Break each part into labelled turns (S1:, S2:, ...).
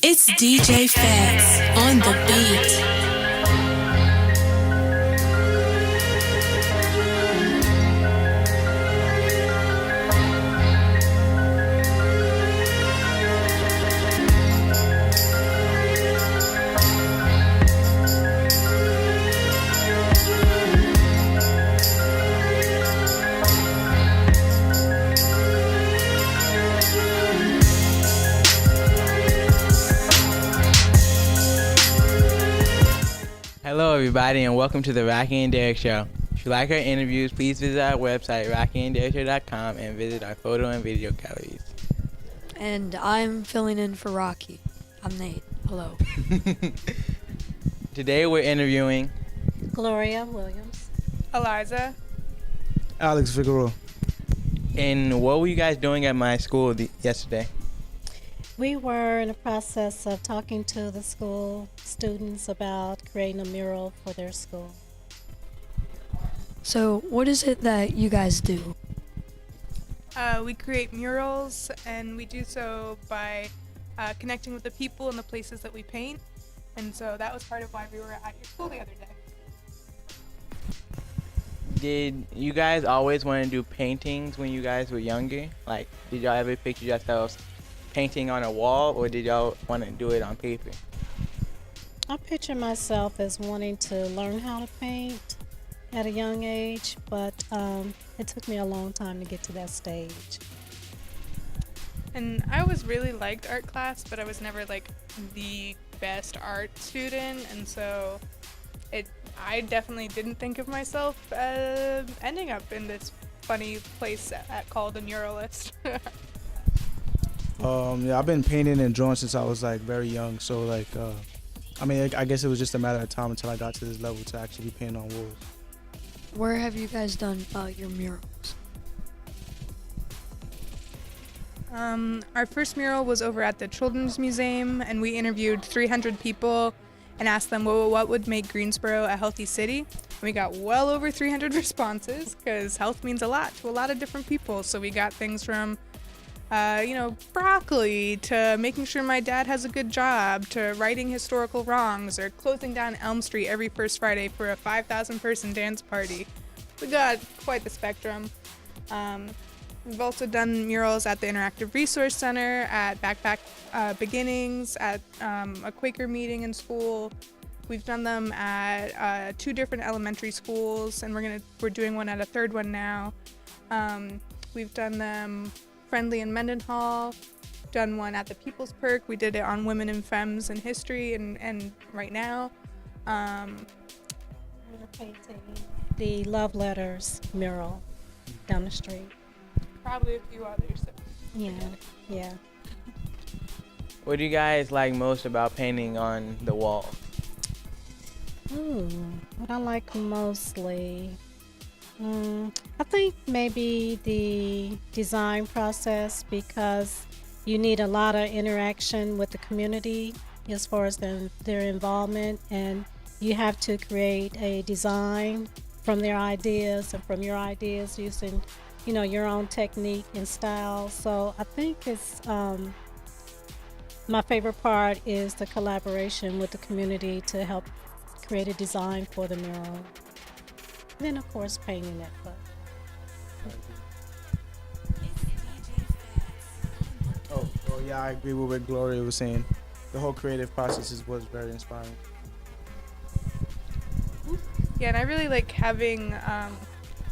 S1: It's DJ FATZ on the beat.
S2: Hello everybody and welcome to the Rocky and Derrick Show. If you like our interviews, please visit our website rockyandderrickshow.com and visit our photo and video galleries.
S3: And I'm filling in for Rocky. I'm Nate. Hello.
S2: Today we're interviewing
S4: Gloria Williams.
S5: Eliza.
S6: Alex Figueroa.
S2: And what were you guys doing at my school yesterday?
S4: We were in the process of talking to the school students about creating a mural for their school.
S3: So what is it that you guys do?
S5: We create murals, and we do so by connecting with the people and the places that we paint. And so that was part of why we were at your school the other day.
S2: Did you guys always want to do paintings when you guys were younger? Like, did y'all ever picture yourselves painting on a wall, or did y'all want to do it on paper?
S4: I picture myself as wanting to learn how to paint at a young age, but it took me a long time to get to that stage.
S5: And I always really liked art class, but I was never like the best art student, and so I definitely didn't think of myself ending up in this funny place called a muralist.
S6: Yeah, I've been painting and drawing since I was like very young. So like, I guess it was just a matter of time until I got to this level to actually be painting on walls.
S3: Where have you guys done your murals?
S5: Our first mural was over at the Children's Museum, and we interviewed 300 people and asked them what would make Greensboro a healthy city. And we got well over 300 responses because health means a lot to a lot of different people. So we got things from broccoli, to making sure my dad has a good job, to righting historical wrongs, or closing down Elm Street every first Friday for a 5,000 person dance party. We got quite the spectrum. We've also done murals at the Interactive Resource Center, at Backpack Beginnings, at a Quaker meeting in school. We've done them at 2 different elementary schools, and we're doing one at a 3rd one now. We've done them friendly in Mendenhall, done one at the People's Perk. We did it on women and femmes in history and right now.
S4: We're painting the Love Letters mural down the street.
S5: Probably a few others.
S4: Yeah.
S2: What do you guys like most about painting on the wall?
S4: What I like mostly, I think maybe the design process, because you need a lot of interaction with the community as far as their involvement, and you have to create a design from their ideas and from your ideas using, your own technique and style. So I think it's my favorite part is the collaboration with the community to help create a design for the mural. Then, of course, painting it. But
S6: Oh, yeah, I agree with what Gloria was saying. The whole creative process was very inspiring.
S5: Yeah, and I really like having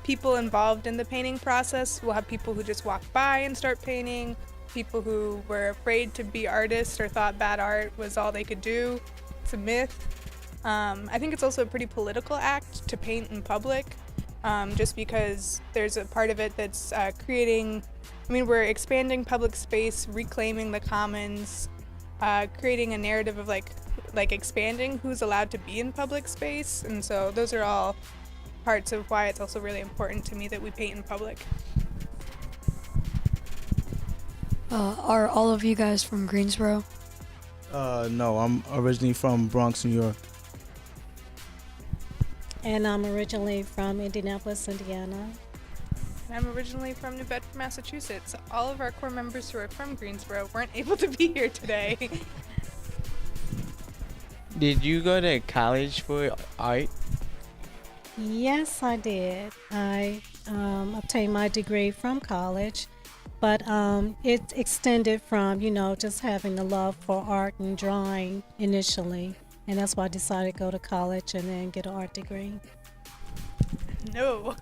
S5: people involved in the painting process. We'll have people who just walk by and start painting, people who were afraid to be artists or thought bad art was all they could do. It's a myth. I think it's also a pretty political act to paint in public, just because there's a part of it that's we're expanding public space, reclaiming the commons, creating a narrative of like expanding who's allowed to be in public space. And so those are all parts of why it's also really important to me that we paint in public.
S3: Are all of you guys from Greensboro?
S6: No, I'm originally from Bronx, New York.
S4: And I'm originally from Indianapolis, Indiana.
S5: And I'm originally from New Bedford, Massachusetts. All of our core members who are from Greensboro weren't able to be here today.
S2: Did you go to college for art?
S4: Yes, I did. I obtained my degree from college, but it extended from, just having the love for art and drawing initially. And that's why I decided to go to college and then get an art degree.
S5: No,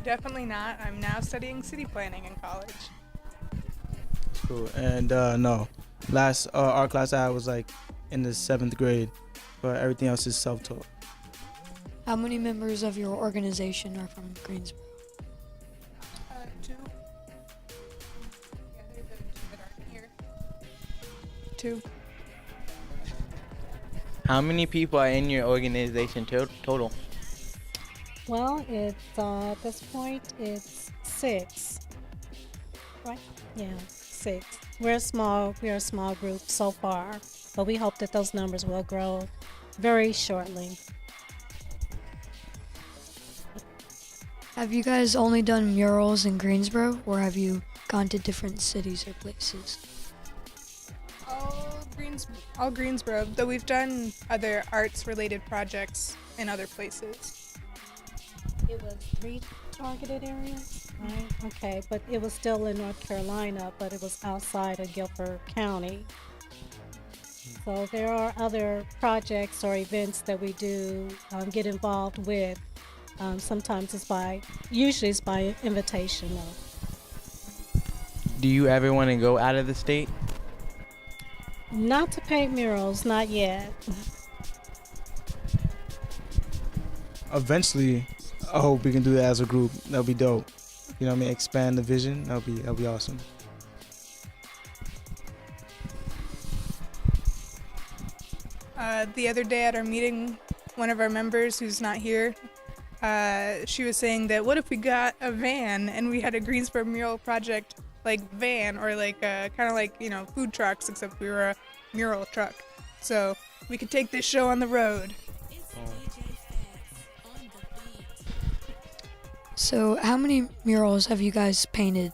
S5: definitely not. I'm now studying city planning in college.
S6: Cool. And no, last art class I had was like in the 7th grade, but everything else is self-taught.
S3: How many members of your organization are from Greensboro?
S5: 2. Yeah, there's the 2 that aren't here. 2.
S2: How many people are in your organization total?
S4: Well, it's at this point it's 6, right? Yeah, 6. We're a small group so far, but we hope that those numbers will grow very shortly.
S3: Have you guys only done murals in Greensboro, or have you gone to different cities or places?
S5: All Greensboro, though we've done other arts-related projects in other places.
S4: It was 3 targeted areas, right? Okay, but it was still in North Carolina, but it was outside of Guilford County. So there are other projects or events that we do get involved with. Sometimes usually it's by invitation though.
S2: Do you ever want to go out of the state?
S4: Not to paint murals, not yet.
S6: Eventually, I hope we can do that as a group. That'll be dope. You know what I mean? Expand the vision. That'll be awesome.
S5: The other day at our meeting, one of our members who's not here, she was saying that what if we got a van and we had a Greensboro Mural project like van, or like kind of like, food trucks, except we were a mural truck. So we could take this show on the road.
S3: So how many murals have you guys painted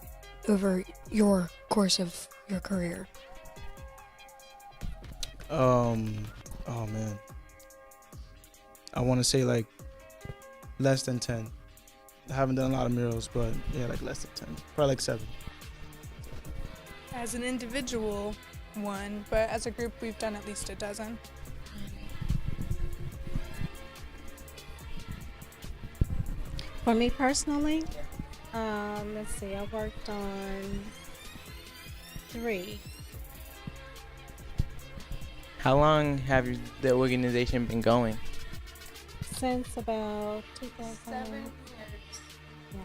S3: over your course of your career?
S6: Oh man, I want to say like less than 10. I haven't done a lot of murals, but yeah, like less than 10, probably like 7.
S5: As an individual, 1, but as a group, we've done at least a dozen.
S4: For me personally, let's see, I worked on 3.
S2: How long have the organization been going?
S4: Since about 2000.
S5: 7 years.
S4: Yeah,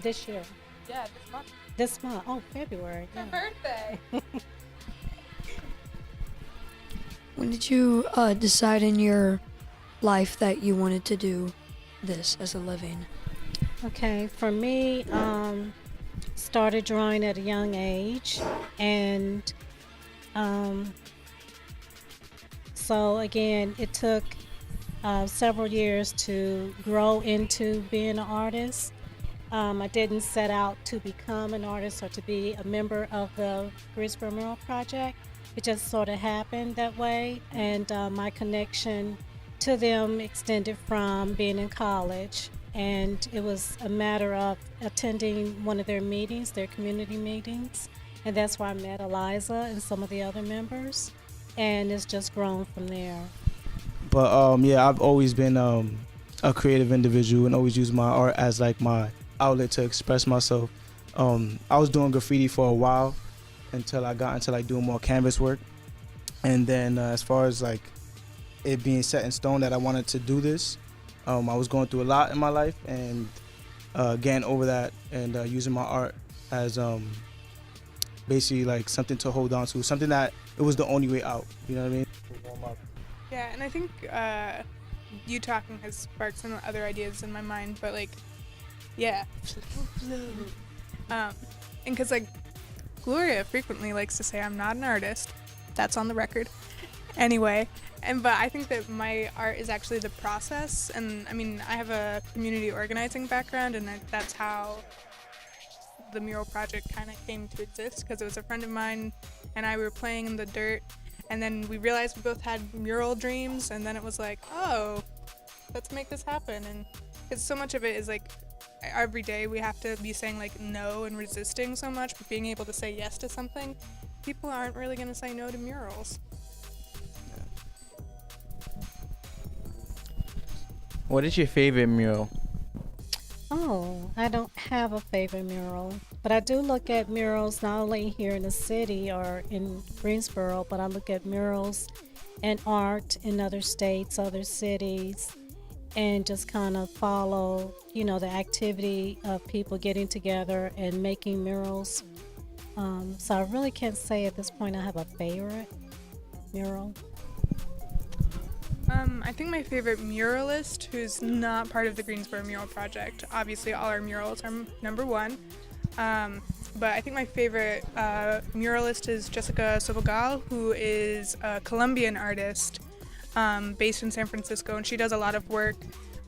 S4: this year.
S5: Yeah, this month.
S4: This month. Oh, February.
S5: My
S4: Yeah.
S5: birthday.
S3: When did you decide in your life that you wanted to do this as a living?
S4: Okay, for me, started drawing at a young age, and so again, it took several years to grow into being an artist. I didn't set out to become an artist or to be a member of the Greensboro Mural Project. It just sort of happened that way, and my connection to them extended from being in college, and it was a matter of attending one of their meetings, their community meetings, and that's where I met Eliza and some of the other members, and it's just grown from there.
S6: But yeah, I've always been a creative individual and always used my art as like my outlet to express myself. I was doing graffiti for a while until I got into like doing more canvas work, and then as far as like it being set in stone that I wanted to do this, I was going through a lot in my life, and getting over that and using my art as basically like something to hold on to, something that it was the only way out, you know what I mean?
S5: Yeah, and I think you talking has sparked some other ideas in my mind, but like, yeah. And because like Gloria frequently likes to say I'm not an artist. That's on the record. Anyway, but I think that my art is actually the process, and I mean, I have a community organizing background, and that's how the mural project kind of came to exist, because it was a friend of mine and I were playing in the dirt, And then we realized we both had mural dreams, and then it was like, oh, let's make this happen. And because so much of it is like every day we have to be saying like no and resisting so much, but being able to say yes to something, people aren't really going to say no to murals.
S2: What is your favorite mural?
S4: Oh, I don't have a favorite mural, but I do look at murals not only here in the city or in Greensboro, but I look at murals and art in other states, other cities, and just kind of follow, the activity of people getting together and making murals. So I really can't say at this point I have a favorite mural.
S5: I think my favorite muralist, who's not part of the Greensboro Mural Project, obviously all our murals are number one, but I think my favorite muralist is Jessica Sobogal, who is a Colombian artist based in San Francisco, and she does a lot of work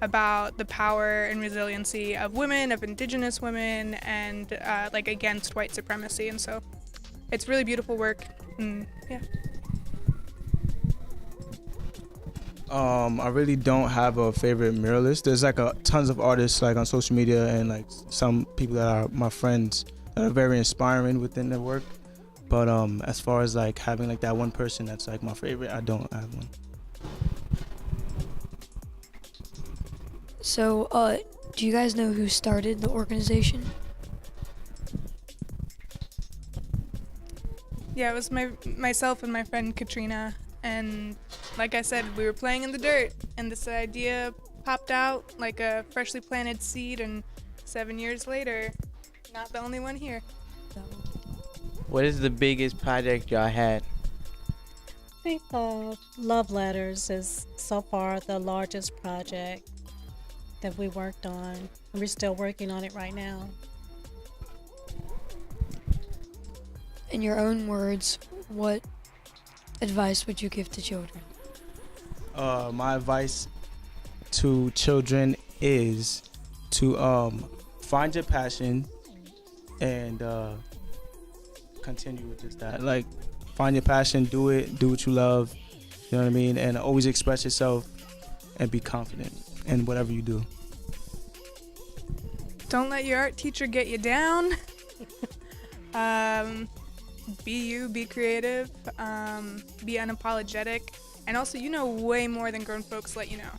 S5: about the power and resiliency of women, of indigenous women, and like against white supremacy, and so it's really beautiful work. Yeah.
S6: I really don't have a favorite muralist. There's like tons of artists like on social media and like some people that are my friends that are very inspiring within their work. But as far as like having like that one person that's like my favorite, I don't have one.
S3: So, do you guys know who started the organization?
S5: Yeah, it was myself and my friend Katrina, and like I said, we were playing in the dirt, and this idea popped out like a freshly planted seed, and 7 years later, not the only one here.
S2: What is the biggest project y'all had?
S4: I think Love Letters is so far the largest project that we worked on, and we're still working on it right now.
S3: In your own words, what advice would you give to children?
S6: My advice to children is to find your passion and continue with just that. Like, find your passion, do what you love, you know what I mean? And always express yourself and be confident in whatever you do.
S5: Don't let your art teacher get you down. Be you, be creative, be unapologetic, and also you know way more than grown folks let you know.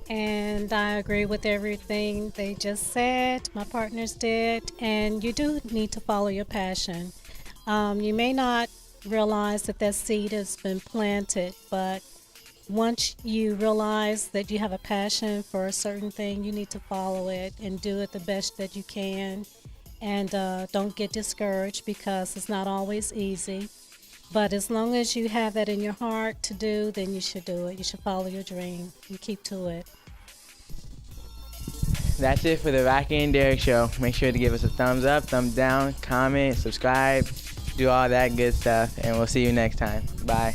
S4: And I agree with everything they just said, my partners did, and you do need to follow your passion. You may not realize that seed has been planted, but once you realize that you have a passion for a certain thing, you need to follow it and do it the best that you can. And don't get discouraged because it's not always easy. But as long as you have that in your heart to do, then you should do it. You should follow your dream and keep to it.
S2: That's it for the Rocky and Derrick Show. Make sure to give us a thumbs up, thumbs down, comment, subscribe, do all that good stuff, and we'll see you next time. Bye.